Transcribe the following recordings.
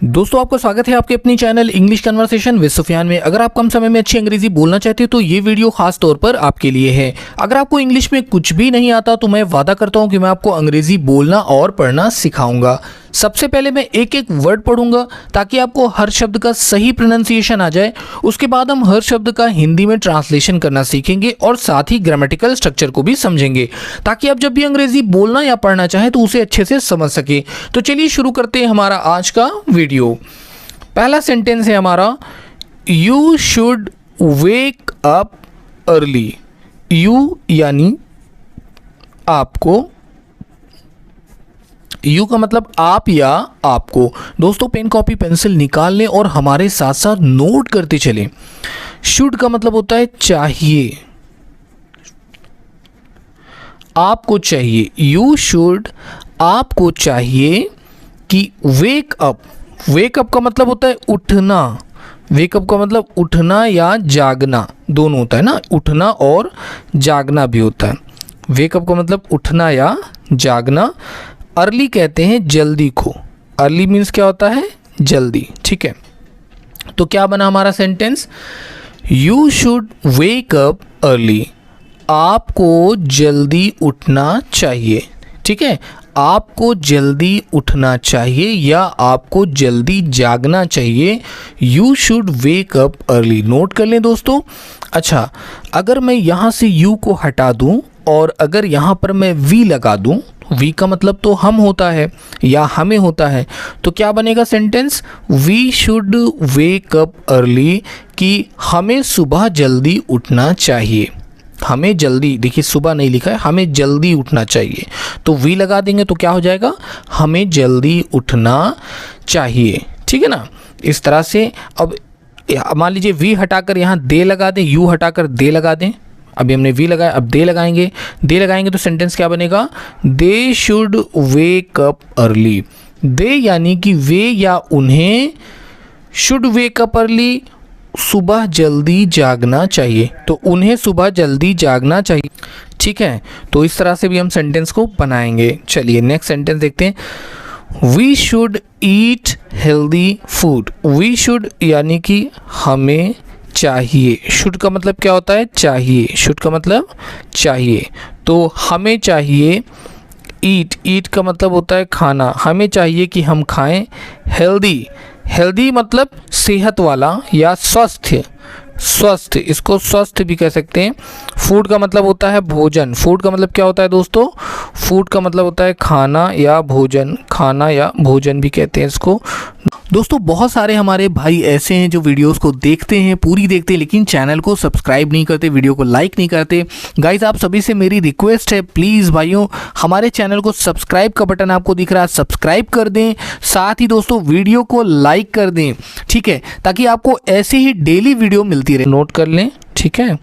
दोस्तों आपका स्वागत है आपके अपनी channel English conversation with Sufiyan में। अगर आप कम समय में अच्छी अंग्रेजी बोलना चाहते हो तो ये वीडियो खास तौर पर आपके लिए है। अगर आपको इंग्लिश में कुछ भी नहीं आता तो मैं वादा करता हूँ कि मैं आपको अंग्रेजी बोलना और पढ़ना सिखाऊंगा। सबसे पहले मैं एक एक वर्ड पढ़ूंगा ताकि आपको हर शब्द का सही प्रोनाउंसिएशन आ जाए। उसके बाद हम हर शब्द का हिंदी में ट्रांसलेशन करना सीखेंगे और साथ ही ग्रामेटिकल स्ट्रक्चर को भी समझेंगे ताकि आप जब भी अंग्रेजी बोलना या पढ़ना चाहें तो उसे अच्छे से समझ सके। तो चलिए शुरू करते हैं हमारा आज का वीडियो। पहला सेंटेंस है हमारा, you should wake up early. You यानी आपको, यू का मतलब आप या आपको। दोस्तों पेन कॉपी पेंसिल निकाल लें और हमारे साथ साथ नोट करते चलें। शुड का मतलब होता है चाहिए, आपको चाहिए। यू शुड आपको चाहिए कि वेक अप। वेक अप का मतलब होता है उठना। वेक अप का मतलब उठना या जागना दोनों होता है ना, उठना और जागना भी होता है। वेक अप का मतलब उठना या जागना। अर्ली कहते हैं जल्दी को। अर्ली मीन्स क्या होता है, जल्दी। ठीक है, तो क्या बना हमारा sentence, you should wake up early. आपको जल्दी उठना चाहिए। ठीक है, आपको जल्दी उठना चाहिए या आपको जल्दी जागना चाहिए। You should wake up early. Note कर लें दोस्तों। अच्छा, अगर मैं यहाँ से यू को हटा दूँ और अगर यहाँ पर मैं वी लगा दूँ, वी का मतलब तो हम होता है या हमें होता है, तो क्या बनेगा sentence, we should wake up early, कि हमें सुबह जल्दी उठना चाहिए। हमें जल्दी, देखिए सुबह नहीं लिखा है, हमें जल्दी उठना चाहिए, तो वी लगा देंगे तो क्या हो जाएगा, हमें जल्दी उठना चाहिए। ठीक है ना, इस तरह से। अब मान लीजिए वी हटाकर यहाँ दे लगा दें, यू हटाकर दे लगा दें। अभी हमने वी लगाया, अब दे लगाएंगे। दे लगाएंगे तो सेंटेंस क्या बनेगा, they should wake up early. They यानी कि वे या उन्हें, शुड वेक अप अर्ली सुबह जल्दी जागना चाहिए, तो उन्हें सुबह जल्दी जागना चाहिए। ठीक है, तो इस तरह से भी हम सेंटेंस को बनाएंगे। चलिए नेक्स्ट सेंटेंस देखते हैं। We should eat healthy food. We should यानी कि हमें चाहिए। शुड का मतलब क्या होता है, चाहिए। शुड का मतलब चाहिए, तो हमें चाहिए। ईट, ईट का मतलब होता है खाना। हमें चाहिए कि हम खाएं हेल्दी। हेल्दी मतलब सेहत वाला या स्वस्थ। स्वस्थ, इसको स्वस्थ भी कह सकते हैं। फूड का मतलब होता है भोजन। फूड का मतलब क्या होता है दोस्तों, फूड का मतलब होता है खाना या भोजन। खाना या भोजन भी कहते हैं इसको। दोस्तों बहुत सारे हमारे भाई ऐसे हैं जो वीडियोस को देखते हैं, पूरी देखते हैं, लेकिन चैनल को सब्सक्राइब नहीं करते, वीडियो को लाइक नहीं करते। गाइस आप सभी से मेरी रिक्वेस्ट है, प्लीज़ भाइयों हमारे चैनल को सब्सक्राइब का बटन आपको दिख रहा है, सब्सक्राइब कर दें। साथ ही दोस्तों वीडियो को लाइक कर दें, ठीक है, ताकि आपको ऐसे ही डेली वीडियो मिलती रहे। नोट कर लें, ठीक है।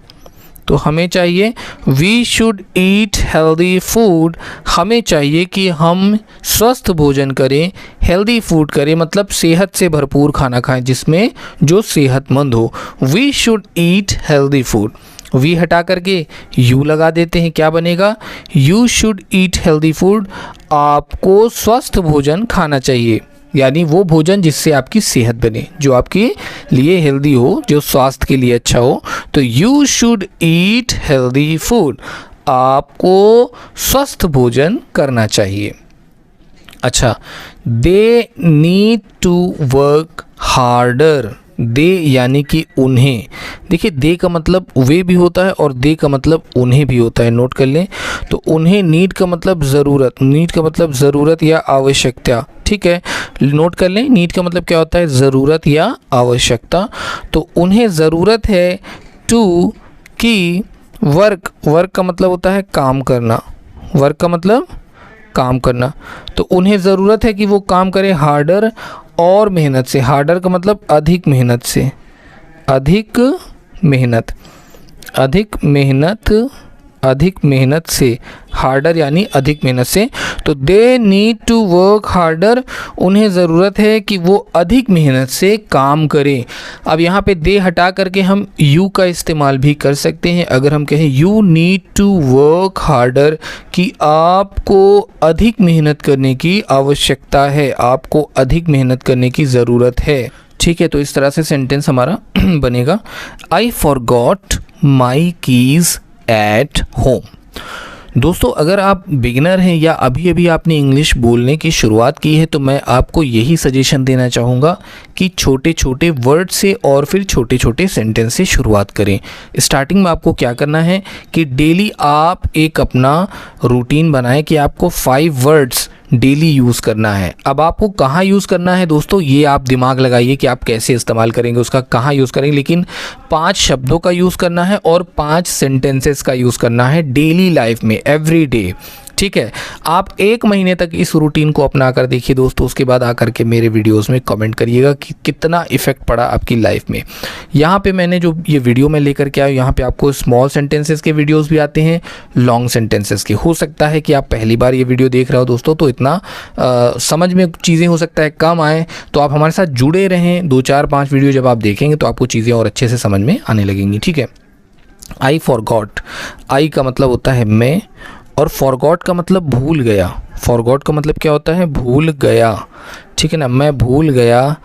तो हमें चाहिए, we should eat healthy food. हमें चाहिए कि हम स्वस्थ भोजन करें, हेल्दी फूड करें, मतलब सेहत से भरपूर खाना खाएं जिसमें जो सेहतमंद हो। We should eat healthy food. We हटा करके यू लगा देते हैं, क्या बनेगा, you should eat healthy food. आपको स्वस्थ भोजन खाना चाहिए, यानी वो भोजन जिससे आपकी सेहत बने, जो आपके लिए हेल्दी हो, जो स्वास्थ्य के लिए अच्छा हो। तो you should eat healthy food. आपको स्वस्थ भोजन करना चाहिए। अच्छा, they need to work harder. They यानी कि उन्हें। देखिए दे का मतलब वे भी होता है और दे का मतलब उन्हें भी होता है। नोट कर लें। तो उन्हें, नीड का मतलब ज़रूरत। नीड का मतलब ज़रूरत या आवश्यकता। ठीक है, नोट कर लें, नीड का मतलब क्या होता है, ज़रूरत या आवश्यकता। तो उन्हें ज़रूरत है टू, कि वर्क। वर्क का मतलब होता है काम करना। वर्क का मतलब काम करना। तो उन्हें ज़रूरत है कि वो काम करे हार्डर, और मेहनत से। हार्डर का मतलब अधिक मेहनत से। अधिक मेहनत, अधिक मेहनत अधिक मेहनत से, हार्डर यानी अधिक मेहनत से, तो they need to work harder, उन्हें ज़रूरत है कि वो अधिक मेहनत से काम करें। अब यहाँ पे दे हटा करके हम यू का इस्तेमाल भी कर सकते हैं। अगर हम कहें you need to work harder, कि आपको अधिक मेहनत करने की आवश्यकता है, आपको अधिक मेहनत करने की ज़रूरत है। ठीक है, तो इस तरह से सेंटेंस हमारा बनेगा। I forgot my keys at home. दोस्तों, अगर आप बिगिनर हैं या अभी अभी आपने इंग्लिश बोलने की शुरुआत की है, तो मैं आपको यही सजेशन देना चाहूँगा कि छोटे छोटे वर्ड से और फिर छोटे छोटे सेंटेंस से शुरुआत करें। स्टार्टिंग में आपको क्या करना है कि डेली आप एक अपना रूटीन बनाएं कि आपको 5 वर्ड्स डेली यूज़ करना है। अब आपको कहाँ यूज़ करना है दोस्तों, ये आप दिमाग लगाइए कि आप कैसे इस्तेमाल करेंगे, उसका कहाँ यूज़ करेंगे, लेकिन 5 शब्दों का यूज़ करना है और 5 सेंटेंसेस का यूज़ करना है डेली लाइफ में, एवरी डे। ठीक है, आप 1 महीने तक इस रूटीन को अपना कर देखिए दोस्तों, उसके बाद आकर के मेरे वीडियोस में कमेंट करिएगा कि कितना इफ़ेक्ट पड़ा आपकी लाइफ में। यहाँ पे मैंने जो ये वीडियो में लेकर के आया, यहाँ पे आपको स्मॉल सेंटेंसेस के वीडियोस भी आते हैं, लॉन्ग सेंटेंसेस के। हो सकता है कि आप पहली बार ये वीडियो देख रहे हो दोस्तों, तो इतना समझ में चीज़ें हो सकता है कम आए, तो आप हमारे साथ जुड़े रहें। 2, 4, 5 वीडियो जब आप देखेंगे तो आपको चीज़ें और अच्छे से समझ में आने लगेंगी। ठीक है, आई फॉरगॉट, आई का मतलब होता है मैं, और फॉरगॉट का मतलब भूल गया। फॉरगॉट का मतलब क्या होता है, भूल गया। ठीक है ना, मैं भूल गया।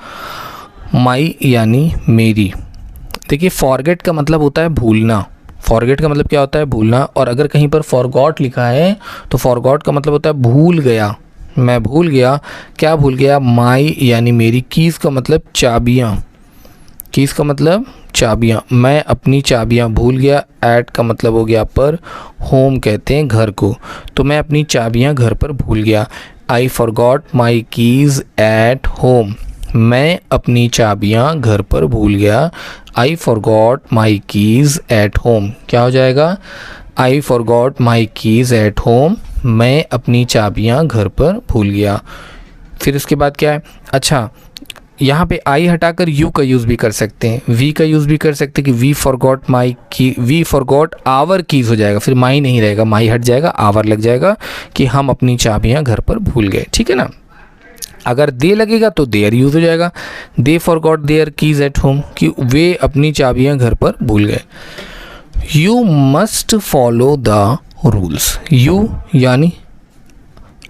माई यानी मेरी। देखिए, फॉरगेट का मतलब होता है भूलना। फॉरगेट का मतलब क्या होता है, भूलना। और अगर कहीं पर फॉरगॉट लिखा है तो फॉरगॉट का मतलब होता है भूल गया, मैं भूल गया। क्या भूल गया, माई यानी मेरी। कीज़ का मतलब चाबियाँ, कीज़ का मतलब चाबियाँ। मैं अपनी चाबियाँ भूल गया। एट का मतलब हो गया पर, होम कहते हैं घर को, तो मैं अपनी चाबियाँ घर पर भूल गया। I forgot my keys at home, मैं अपनी चाबियाँ घर पर भूल गया। I forgot my keys at home, क्या हो जाएगा, I forgot my keys at home, मैं अपनी चाबियाँ घर पर भूल गया। फिर उसके बाद क्या है, अच्छा यहाँ पे आई हटाकर यू का यूज़ भी कर सकते हैं, वी का यूज़ भी कर सकते हैं कि वी फॉरगॉट माई की, वी फॉरगॉट आवर कीज़ हो जाएगा, फिर माई नहीं रहेगा, माई हट जाएगा, आवर लग जाएगा कि हम अपनी चाबियाँ घर पर भूल गए। ठीक है ना, अगर दे लगेगा तो देयर यूज़ हो जाएगा, they forgot their keys at home, कि वे अपनी चाबियाँ घर पर भूल गए। You must follow the rules, you यानी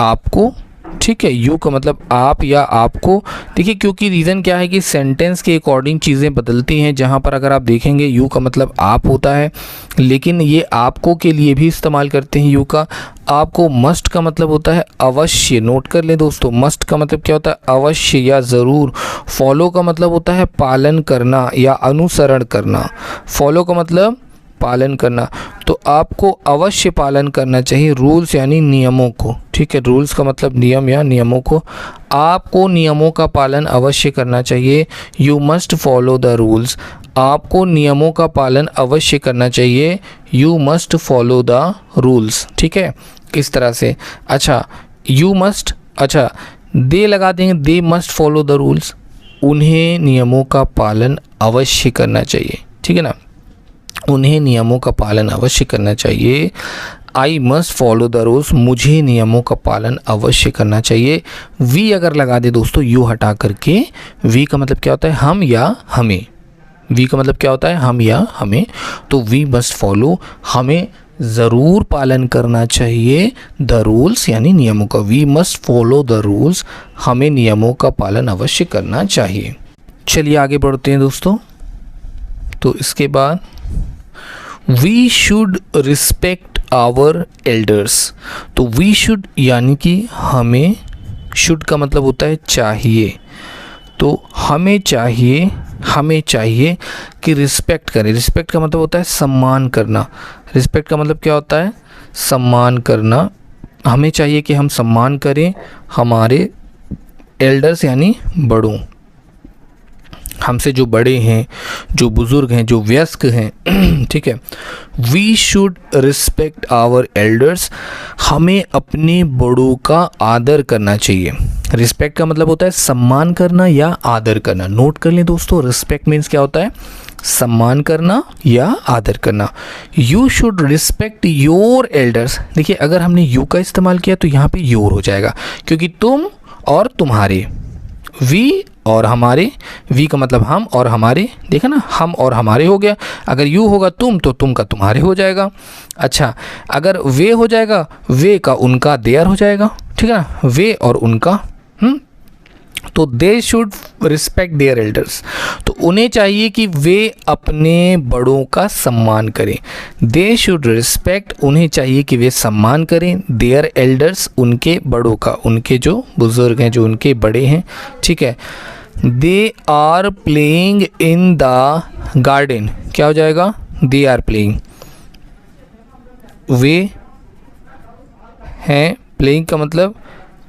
आपको। ठीक है, यू का मतलब आप या आपको। देखिए, क्योंकि रीज़न क्या है कि सेंटेंस के अकॉर्डिंग चीज़ें बदलती हैं। जहाँ पर अगर आप देखेंगे यू का मतलब आप होता है, लेकिन ये आपको के लिए भी इस्तेमाल करते हैं यू का। आपको मस्ट का मतलब होता है अवश्य, नोट कर लें दोस्तों, मस्ट का मतलब क्या होता है, अवश्य या ज़रूर। फॉलो का मतलब होता है पालन करना या अनुसरण करना, फॉलो का मतलब पालन करना, तो आपको अवश्य पालन करना चाहिए रूल्स यानी नियमों को। ठीक है, रूल्स का मतलब नियम या नियमों को, आपको नियमों का पालन अवश्य करना चाहिए। You must follow the rules, आपको नियमों का पालन अवश्य करना चाहिए। You must follow the rules. ठीक है, इस तरह से। अच्छा, यू मस्ट, अच्छा दे लगा देंगे, they must follow the rules, उन्हें नियमों का पालन अवश्य करना चाहिए। ठीक है ना, उन्हें नियमों का पालन अवश्य करना चाहिए। I must follow the rules, मुझे नियमों का पालन अवश्य करना चाहिए। वी अगर लगा दे दोस्तों यू हटा करके, वी का मतलब क्या होता है, हम या हमें। वी का मतलब क्या होता है, हम या हमें, तो वी मस्ट फॉलो, हमें ज़रूर पालन करना चाहिए द रूल्स यानी नियमों का। We must follow the rules, हमें नियमों का पालन अवश्य करना चाहिए। चलिए आगे बढ़ते हैं दोस्तों। तो इसके बाद we should respect our elders, तो वी शुड यानी कि हमें, शुड का मतलब होता है चाहिए, तो हमें चाहिए, हमें चाहिए कि रिस्पेक्ट करें। रिस्पेक्ट का मतलब होता है सम्मान करना, रिस्पेक्ट का मतलब क्या होता है, सम्मान करना। हमें चाहिए कि हम सम्मान करें हमारे एल्डर्स यानी बड़ों, हमसे जो बड़े हैं, जो बुज़ुर्ग हैं, जो वयस्क हैं, ठीक है। We should respect our elders, हमें अपने बड़ों का आदर करना चाहिए। रिस्पेक्ट का मतलब होता है सम्मान करना या आदर करना। नोट कर लें दोस्तों, रिस्पेक्ट मीन्स क्या होता है, सम्मान करना या आदर करना। You should respect your elders, देखिए अगर हमने यू का इस्तेमाल किया तो यहाँ पे योर हो जाएगा, क्योंकि तुम और तुम्हारे, वी और हमारे, वी का मतलब हम और हमारे, देखा ना, हम और हमारे हो गया। अगर यू होगा तुम तो तुम का तुम्हारे हो जाएगा। अच्छा, अगर वे हो जाएगा, वे का उनका देयर हो जाएगा, ठीक है ना, वे और उनका। तो they should respect their elders, तो उन्हें चाहिए कि वे अपने बड़ों का सम्मान करें। दे शुड रिस्पेक्ट, उन्हें चाहिए कि वे सम्मान करें देयर एल्डर्स, उनके बड़ों का, उनके जो बुज़ुर्ग हैं, जो उनके बड़े हैं, ठीक है। They are playing in the garden, क्या हो जाएगा, दे आर प्लेइंग, वे हैं, प्लेइंग का मतलब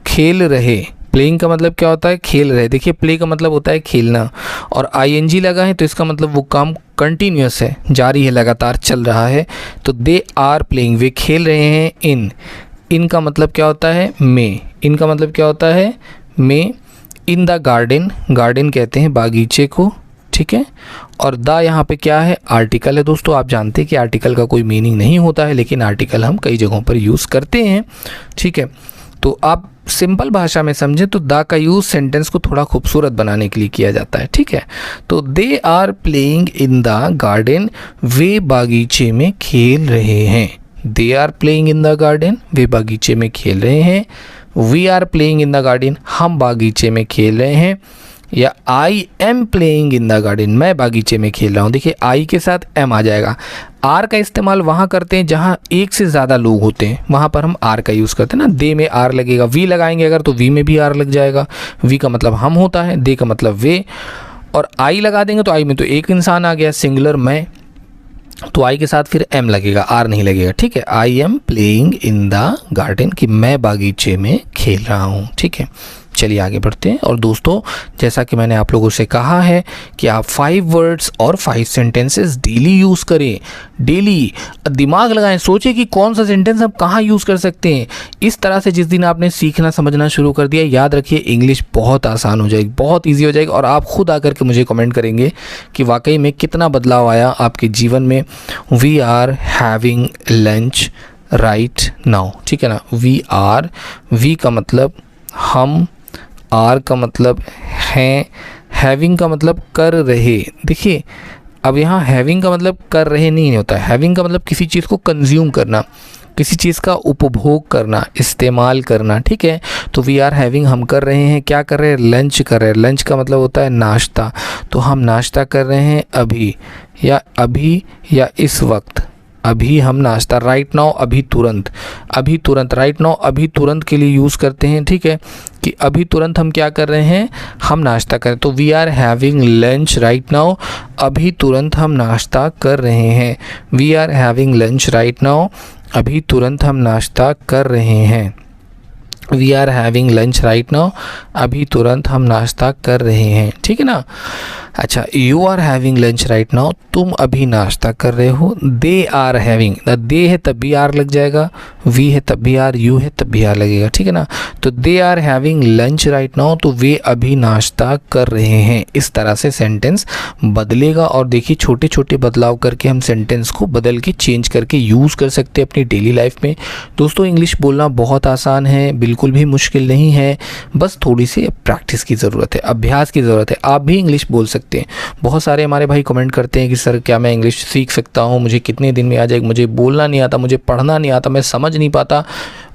खेल रहे, प्लेइंग का मतलब क्या होता है, खेल रहे। देखिए प्ले का मतलब होता है खेलना, और आईएनजी लगा है तो इसका मतलब वो काम कंटिन्यूस है, जारी है, लगातार चल रहा है। तो दे आर प्लेइंग, वे खेल रहे हैं। इन का मतलब क्या होता है, में, इनका मतलब क्या होता है, में। इन द गार्डन, गार्डन कहते हैं बागीचे को, ठीक है। और द यहाँ पे क्या है, आर्टिकल है दोस्तों। आप जानते हैं कि आर्टिकल का कोई मीनिंग नहीं होता है, लेकिन आर्टिकल हम कई जगहों पर यूज़ करते हैं, ठीक है। तो आप सिंपल भाषा में समझें तो द का यूज़ सेंटेंस को थोड़ा खूबसूरत बनाने के लिए किया जाता है, ठीक है। तो they are playing in the garden, वे बागीचे में खेल रहे हैं। They are playing in the garden, वे बागीचे में खेल रहे हैं। We are playing in the garden, हम बागीचे में खेल रहे हैं। या I am playing in the garden, मैं बागीचे में खेल रहा हूँ। देखिए आई के साथ एम आ जाएगा। आर का इस्तेमाल वहाँ करते हैं जहाँ एक से ज़्यादा लोग होते हैं, वहाँ पर हम आर का यूज़ करते हैं ना। दे में आर लगेगा, वी लगाएंगे अगर तो वी में भी आर लग जाएगा। वी का मतलब हम होता है, दे का मतलब वे, और आई लगा देंगे तो आई में तो एक इंसान आ गया, सिंगुलर मैं, तो आई के साथ फिर एम लगेगा, आर नहीं लगेगा, ठीक है। आई am playing in the garden, कि मैं बागीचे में खेल रहा हूँ, ठीक है। चलिए आगे बढ़ते हैं। और दोस्तों जैसा कि मैंने आप लोगों से कहा है कि आप 5 वर्ड्स और 5 सेंटेंसेस डेली यूज़ करें। डेली दिमाग लगाएं, सोचें कि कौन सा सेंटेंस हम कहाँ यूज़ कर सकते हैं। इस तरह से जिस दिन आपने सीखना समझना शुरू कर दिया, याद रखिए इंग्लिश बहुत आसान हो जाएगी, बहुत ईजी हो जाएगी, और आप खुद आकर के मुझे कमेंट करेंगे कि वाकई में कितना बदलाव आया आपके जीवन में। We are having lunch right now, ठीक है ना। वी आर, वी का मतलब हम, आर का मतलब हैं, हैविंग का मतलब कर रहे। देखिए अब यहाँ हैविंग का मतलब कर रहे नहीं होता है, हैविंग का मतलब किसी चीज़ को कंज्यूम करना, किसी चीज़ का उपभोग करना, इस्तेमाल करना, ठीक है। तो वी आर हैविंग, हम कर रहे हैं, क्या कर रहे हैं, लंच कर रहे हैं। लंच का मतलब होता है नाश्ता, तो हम नाश्ता कर रहे हैं अभी, या इस वक्त, अभी हम नाश्ता, राइट नाउ अभी तुरंत, अभी तुरंत, राइट नाउ अभी तुरंत के लिए यूज़ करते हैं, ठीक है, कि अभी तुरंत हम क्या कर रहे हैं, हम नाश्ता करें। तो we are having lunch right now, अभी तुरंत हम नाश्ता कर रहे हैं। We are having lunch right now, अभी तुरंत हम नाश्ता कर रहे हैं। We are having lunch right now, अभी तुरंत हम नाश्ता कर रहे हैं, ठीक है ना। अच्छा, you are having lunch right now, तुम अभी नाश्ता कर रहे हो। दे आर हैविंग, दे है तब भी आर लग जाएगा, वी है तब भी आर, यू है तब भी आर लगेगा, ठीक है ना। तो they are having lunch right now, तो वे अभी नाश्ता कर रहे हैं। इस तरह से सेंटेंस बदलेगा, और देखिए छोटे छोटे बदलाव करके हम सेंटेंस को बदल के चेंज करके यूज़ कर सकते हैं अपनी डेली लाइफ में। दोस्तों इंग्लिश बोलना बहुत आसान है, बिल्कुल भी मुश्किल नहीं है, बस थोड़ी सी प्रैक्टिस की ज़रूरत है, अभ्यास की ज़रूरत है। आप भी इंग्लिश बोल सकते हैं। बहुत सारे हमारे भाई कमेंट करते हैं कि सर क्या मैं इंग्लिश सीख सकता हूँ, मुझे कितने दिन में आ जाएगी, मुझे बोलना नहीं आता, मुझे पढ़ना नहीं आता, मैं समझ नहीं पाता,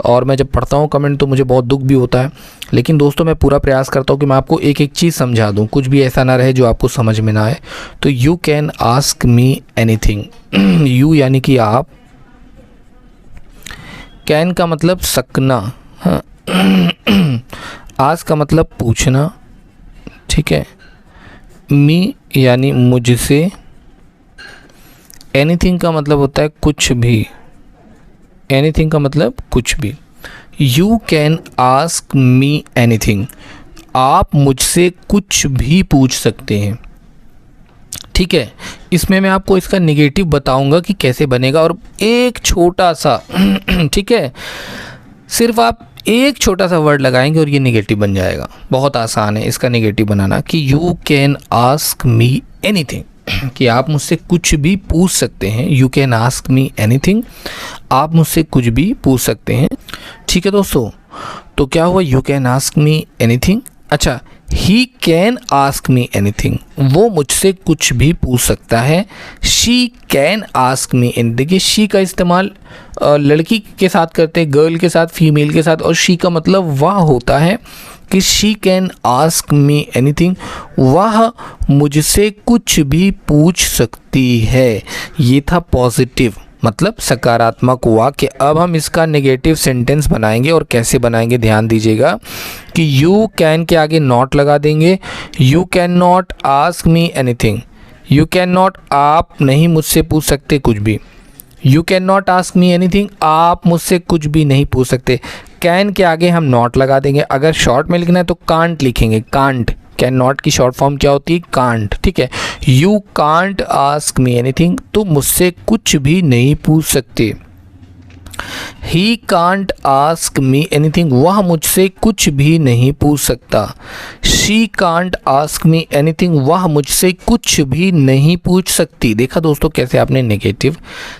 और मैं जब पढ़ता हूँ कमेंट तो मुझे बहुत दुख भी होता है। लेकिन दोस्तों मैं पूरा प्रयास करता हूँ कि मैं आपको एक एक चीज़ समझा दूँ, कुछ भी ऐसा ना रहे जो आपको समझ में ना आए। तो you can ask me anything, you यानी कि आप, कैन का मतलब सकना, हाँ, आस्क का मतलब पूछना, ठीक है। मी यानी मुझसे, एनीथिंग का मतलब होता है कुछ भी, एनीथिंग का मतलब कुछ भी। You can ask me anything, आप मुझसे कुछ भी पूछ सकते हैं, ठीक है, इसमें मैं आपको इसका नेगेटिव बताऊंगा कि कैसे बनेगा, और एक छोटा सा ठीक है, सिर्फ आप एक छोटा सा वर्ड लगाएंगे और ये नेगेटिव बन जाएगा। बहुत आसान है इसका नेगेटिव बनाना, कि you can ask me anything, कि आप मुझसे कुछ भी पूछ सकते हैं। You can ask me anything, आप मुझसे कुछ भी पूछ सकते हैं। ठीक है दोस्तों, तो क्या हुआ, you can ask me anything. अच्छा, he can ask me anything, वो मुझसे कुछ भी पूछ सकता है। She can ask me anything, देखिए शी का इस्तेमाल लड़की के साथ करते हैं, गर्ल के साथ, फीमेल के साथ, और शी का मतलब वह होता है कि she can ask me anything, वह मुझसे कुछ भी पूछ सकती है। ये था पॉजिटिव, मतलब सकारात्मक वाक्य। अब हम इसका नेगेटिव सेंटेंस बनाएंगे, और कैसे बनाएंगे ध्यान दीजिएगा कि यू कैन के आगे नॉट लगा देंगे। You can not ask me anything, you can not, आप नहीं मुझसे पूछ सकते कुछ भी। You can not ask me anything, आप मुझसे कुछ भी नहीं पूछ सकते। कैन के आगे हम नॉट लगा देंगे। अगर शॉर्ट में लिखना है तो कांट लिखेंगे, कांट। कैन नॉट की शॉर्ट फॉर्म क्या होती है, कांट। ठीक है, you can't ask me anything, तुम मुझसे कुछ भी नहीं पूछ सकते। He can't ask me anything, वह मुझसे कुछ भी नहीं पूछ सकता। She can't ask me anything, वह मुझसे कुछ भी नहीं पूछ सकती। देखा दोस्तों कैसे आपने नेगेटिव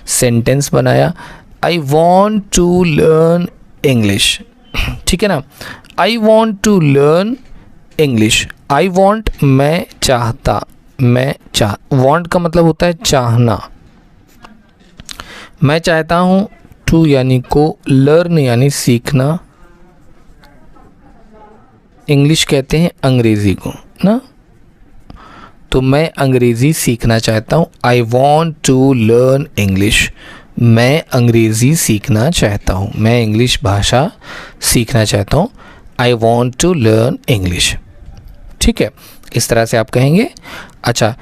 सेंटेंस बनाया। I want to learn English, ठीक है ना, I want to learn English. I want, मैं चाहता, वॉन्ट का मतलब होता है चाहना, मैं चाहता हूँ। टू यानी को, लर्न यानी सीखना, इंग्लिश कहते हैं अंग्रेज़ी को ना, तो मैं अंग्रेज़ी सीखना चाहता हूँ। I want to learn English, मैं अंग्रेज़ी सीखना चाहता हूँ, मैं इंग्लिश भाषा सीखना चाहता हूँ। I want to learn English, ठीक है, इस तरह से आप कहेंगे। अच्छा,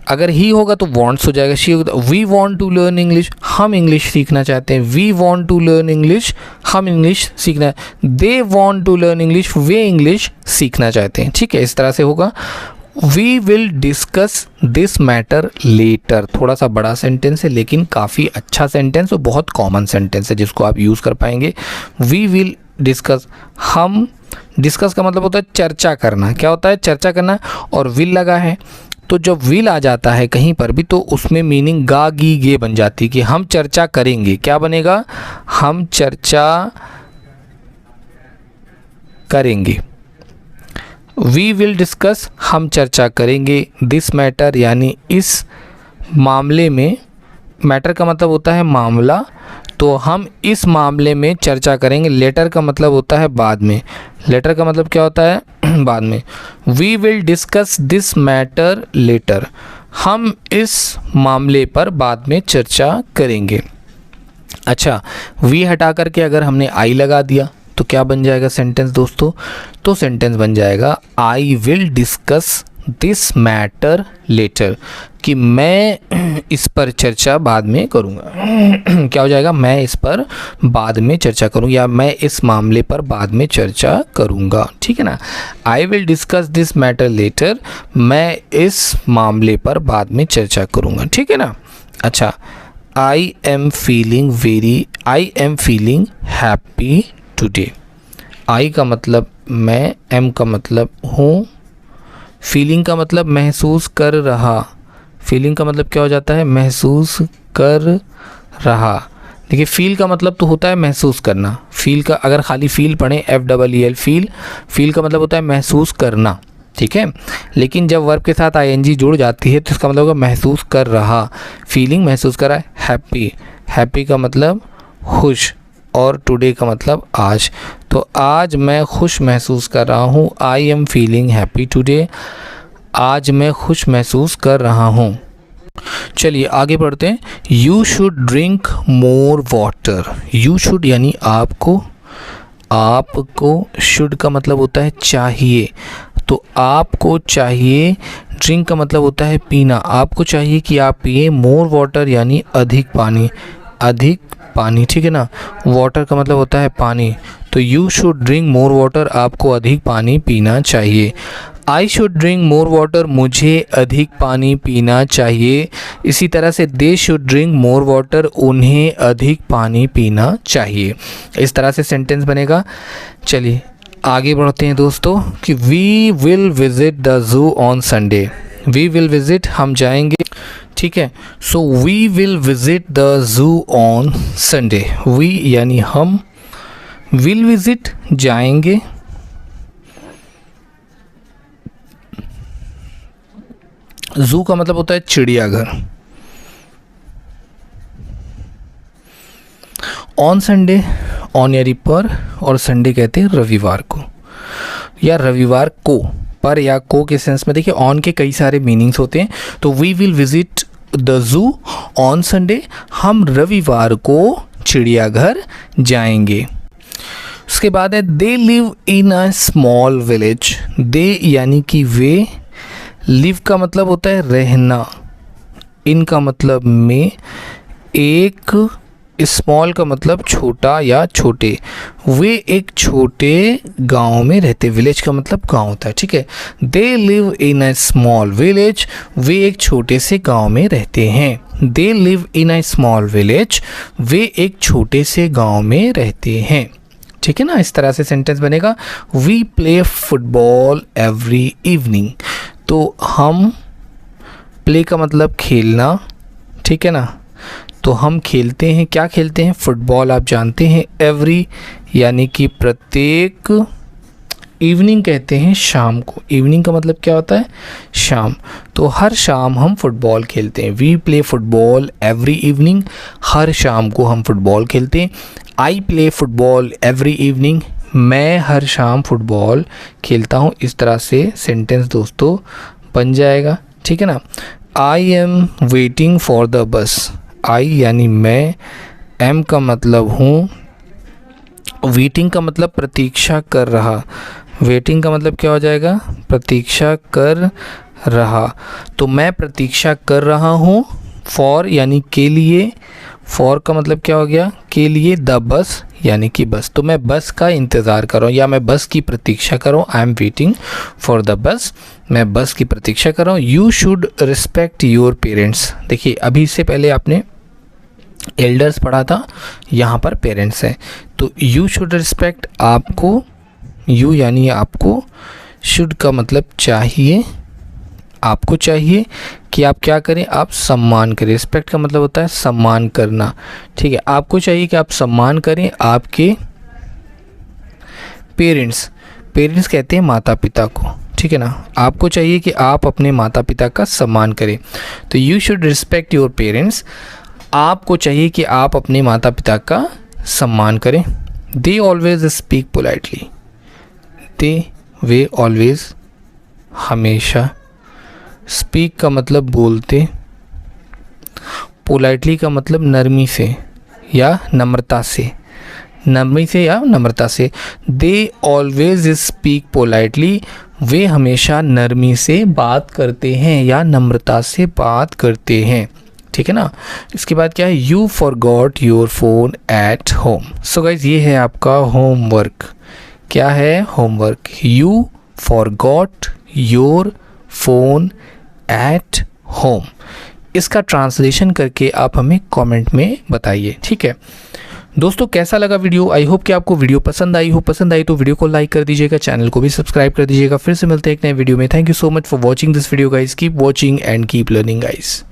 अगर ही होगा तो वॉन्ट्स हो जाएगा, शी होगा तो we want to learn English, हम इंग्लिश सीखना चाहते हैं। We want to learn English, हम इंग्लिश सीखना। They want to learn English, वे इंग्लिश सीखना चाहते हैं। ठीक है, इस तरह से होगा। We will discuss this matter later, थोड़ा सा बड़ा सेंटेंस है लेकिन काफ़ी अच्छा सेंटेंस और बहुत कॉमन सेंटेंस है जिसको आप यूज़ कर पाएंगे। वी विल डिस्कस, हम, डिस्कस का मतलब होता है चर्चा करना। क्या होता है, चर्चा करना, और विल लगा है तो जब विल आ जाता है कहीं पर भी तो उसमें मीनिंग गा गी गे बन जाती है कि हम चर्चा करेंगे। क्या बनेगा, हम चर्चा करेंगे। वी विल डिस्कस, हम चर्चा करेंगे। दिस मैटर यानी इस मामले में, मैटर का मतलब होता है मामला, तो हम इस मामले में चर्चा करेंगे। लेटर का मतलब होता है बाद में, लेटर का मतलब क्या होता है बाद में। We will discuss this matter later, हम इस मामले पर बाद में चर्चा करेंगे। अच्छा, वी हटा करके अगर हमने आई लगा दिया तो क्या बन जाएगा सेंटेंस दोस्तों, तो सेंटेंस बन जाएगा I will discuss this matter later, कि मैं इस पर चर्चा बाद में करूँगा। क्या हो जाएगा, मैं इस पर बाद में चर्चा करूँ, या मैं इस मामले पर बाद में चर्चा करूँगा। ठीक है ना, I will discuss this matter later, मैं इस मामले पर बाद में चर्चा करूँगा। ठीक है ना। अच्छा, I am feeling happy today. I का मतलब मैं, एम का मतलब हूँ, फीलिंग का मतलब महसूस कर रहा। फीलिंग का मतलब क्या हो जाता है, महसूस कर रहा। देखिए, फील का मतलब तो होता है महसूस करना। फील का अगर खाली फील पढ़ें, FEEL, फील का मतलब होता है महसूस करना। ठीक है, लेकिन जब वर्ब के साथ ING जुड़ जाती है तो इसका मतलब होगा महसूस कर रहा। फीलिंग महसूस कर रहा है। हैप्पी का मतलब खुश, और टुडे का मतलब आज। तो आज मैं खुश महसूस कर रहा हूँ। आई एम फीलिंग हैप्पी टुडे, आज मैं खुश महसूस कर रहा हूँ। चलिए आगे बढ़ते हैं। You should drink more water. You should यानी आपको, शुड का मतलब होता है चाहिए, तो आपको चाहिए। ड्रिंक का मतलब होता है पीना, आपको चाहिए कि आप पिए। मोर वाटर यानी अधिक पानी, ठीक है ना। वाटर का मतलब होता है पानी, तो you should drink more water, आपको अधिक पानी पीना चाहिए। I should drink more water, मुझे अधिक पानी पीना चाहिए। इसी तरह से they should drink more water, उन्हें अधिक पानी पीना चाहिए। इस तरह से सेंटेंस बनेगा। चलिए आगे बढ़ते हैं दोस्तों कि we will visit the zoo on Sunday. We will visit, हम जाएंगे, ठीक है। So we will visit the zoo on Sunday. We यानी हम, विल विजिट जाएंगे, ज़ू का मतलब होता है चिड़ियाघर। ऑन संडे, ऑन यानी पर, और संडे कहते हैं रविवार को या रविवार को। पर या को के सेंस में देखिए ऑन के कई सारे मीनिंग्स होते हैं। तो we will visit the zoo on Sunday, हम रविवार को चिड़ियाघर जाएंगे। उसके बाद है they live in a small village. They यानी कि वे, लिव का मतलब होता है रहना, इन का मतलब में, एक, स्मॉल का मतलब छोटा या छोटे। वे एक छोटे गांव में रहते, विलेज का मतलब गांव होता है, ठीक है। They live in a small village, वे एक छोटे से गांव में रहते हैं। They live in a small village, वे एक छोटे से गांव में रहते हैं, ठीक है ना। इस तरह से सेंटेंस बनेगा। We play football every evening, तो हम, प्ले का मतलब खेलना, ठीक है ना। तो हम खेलते हैं, क्या खेलते हैं, फुटबॉल, आप जानते हैं। एवरी यानी कि प्रत्येक, इवनिंग कहते हैं शाम को। इवनिंग का मतलब क्या होता है, शाम। तो हर शाम हम फुटबॉल खेलते हैं। We play football every evening, हर शाम को हम फुटबॉल खेलते हैं। I play football every evening, मैं हर शाम फुटबॉल खेलता हूँ। इस तरह से सेंटेंस दोस्तों बन जाएगा, ठीक है ना। I am waiting for the bus, I यानी मैं, एम का मतलब हूँ, वेटिंग का मतलब प्रतीक्षा कर रहा। वेटिंग का मतलब क्या हो जाएगा, प्रतीक्षा कर रहा। तो मैं प्रतीक्षा कर रहा हूँ। फॉर यानी के लिए, फॉर का मतलब क्या हो गया, के लिए। द बस यानी कि बस, तो मैं बस का इंतज़ार कर रहा हूँ या मैं बस की प्रतीक्षा कर रहा हूँ। आई एम वेटिंग फॉर द बस, मैं बस की प्रतीक्षा कर रहा हूँ। You should respect your parents. देखिए अभी इससे पहले आपने एल्डर्स पढ़ा था, यहाँ पर पेरेंट्स है। तो यू शुड रिस्पेक्ट, आपको, यू यानी आपको, शुड का मतलब चाहिए, आपको चाहिए कि आप क्या करें, आप सम्मान करें। रिस्पेक्ट का मतलब होता है सम्मान करना, ठीक है। आपको चाहिए कि आप सम्मान करें आपके पेरेंट्स, पेरेंट्स कहते हैं माता पिता को, ठीक है ना। आपको चाहिए कि आप अपने माता पिता का सम्मान करें। तो you should respect your parents, आपको चाहिए कि आप अपने माता पिता का सम्मान करें। They always speak politely, they, way, always हमेशा, स्पीक का मतलब बोलते, पोलाइटली का मतलब नरमी से या नम्रता से, नरमी से या नम्रता से। दे ऑलवेज स्पीक पोलाइटली, वे हमेशा नरमी से बात करते हैं या नम्रता से बात करते हैं, ठीक है ना। इसके बाद क्या है, you forgot your phone at home. So guys ये है आपका होमवर्क। क्या है, homework. You forgot your phone at home. इसका ट्रांसलेशन करके आप हमें कमेंट में बताइए, ठीक है दोस्तों। कैसा लगा वीडियो, आई होप कि आपको वीडियो पसंद आई हो। पसंद आई तो वीडियो को लाइक कर दीजिएगा, चैनल को भी सब्सक्राइब कर दीजिएगा। फिर से मिलते हैं एक नए वीडियो में। Thank you so much for watching this video guys. Keep watching and keep learning guys.